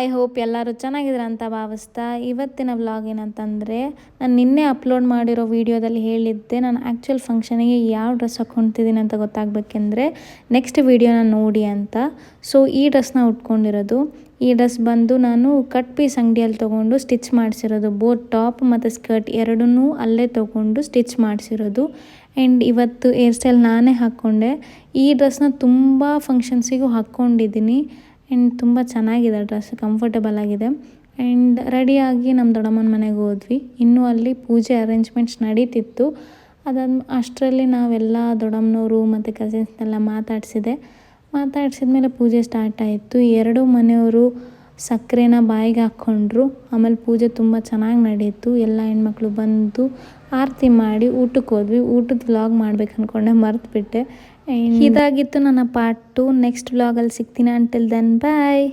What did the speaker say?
I hope ಎಲ್ಲರೂ ಚೆನ್ನಾಗಿದ್ರೆ ಅಂತ ಭಾವಿಸ್ತಾ ಇವತ್ತಿನ ವ್ಲಾಗ್ ಏನಂತಂದರೆ ನಾನು ನಿನ್ನೆ ಅಪ್ಲೋಡ್ ಮಾಡಿರೋ ವೀಡಿಯೋದಲ್ಲಿ ಹೇಳಿದ್ದೆ ನಾನು ಆ್ಯಕ್ಚುಯಲ್ ಫಂಕ್ಷನಿಗೆ ಯಾವ ಡ್ರೆಸ್ ಹಾಕ್ಕೊಳ್ತಿದ್ದೀನಿ ಅಂತ ಗೊತ್ತಾಗಬೇಕೆಂದ್ರೆ ನೆಕ್ಸ್ಟ್ ವೀಡಿಯೋನ ನೋಡಿ ಅಂತ. ಸೊ ಈ ಡ್ರೆಸ್ನ ಉಟ್ಕೊಂಡಿರೋದು. ಈ ಡ್ರೆಸ್ ಬಂದು ನಾನು ಕಟ್ ಪೀಸ್ ಅಂಗಡಿಯಲ್ಲಿ ತೊಗೊಂಡು ಸ್ಟಿಚ್ ಮಾಡಿಸಿರೋದು. ಬೋತ್ ಟಾಪ್ ಮತ್ತು ಸ್ಕರ್ಟ್ ಎರಡನ್ನೂ ಅಲ್ಲೇ ತೊಗೊಂಡು ಸ್ಟಿಚ್ ಮಾಡಿಸಿರೋದು. ಆ್ಯಂಡ್ ಇವತ್ತು ಹೇರ್ ಸ್ಟೈಲ್ ನಾನೇ ಹಾಕ್ಕೊಂಡೆ. ಈ ಡ್ರೆಸ್ನ ತುಂಬ ಫಂಕ್ಷನ್ಸಿಗೂ ಹಾಕ್ಕೊಂಡಿದ್ದೀನಿ. ಆ್ಯಂಡ್ ತುಂಬ ಚೆನ್ನಾಗಿದೆ ಡ್ರೆಸ್, ಕಂಫರ್ಟಬಲ್ ಆಗಿದೆ. ಆ್ಯಂಡ್ ರೆಡಿಯಾಗಿ ನಮ್ಮ ದೊಡ್ಡಮ್ಮನ ಮನೆಗೆ ಹೋದ್ವಿ. ಇನ್ನೂ ಅಲ್ಲಿ ಪೂಜೆ ಅರೇಂಜ್ಮೆಂಟ್ಸ್ ನಡೀತಿತ್ತು. ಅಷ್ಟರಲ್ಲಿ ನಾವೆಲ್ಲ ದೊಡ್ಡಮ್ಮನವರು ಮತ್ತು ಕಸಿನ್ಸ್ನೆಲ್ಲ ಮಾತಾಡಿಸಿದ್ಮೇಲೆ ಪೂಜೆ ಸ್ಟಾರ್ಟ್ ಆಯಿತು. ಎರಡೂ ಮನೆಯವರು ಸಕ್ಕರೆನ ಬಾಯಿಗೆ ಹಾಕ್ಕೊಂಡ್ರು. ಆಮೇಲೆ ಪೂಜೆ ತುಂಬ ಚೆನ್ನಾಗಿ ನಡೀತು. ಎಲ್ಲ ಹೆಣ್ಮಕ್ಳು ಬಂದು ಆರತಿ ಮಾಡಿ ಊಟಕ್ಕೆ ಹೋದ್ವಿ. ಊಟದ ವ್ಲಾಗ್ ಮಾಡ್ಬೇಕು ಅಂದ್ಕೊಂಡೆ, ಮರೆತುಬಿಟ್ಟೆ. ಇದಾಗಿತ್ತು ನನ್ನ ಪಾರ್ಟ್ 2. ನೆಕ್ಸ್ಟ್ ವ್ಲಾಗಲ್ಲಿ ಸಿಗ್ತೀನಿ. ಅಂಟಿಲ್ ದೆನ್ ಬಾಯ್.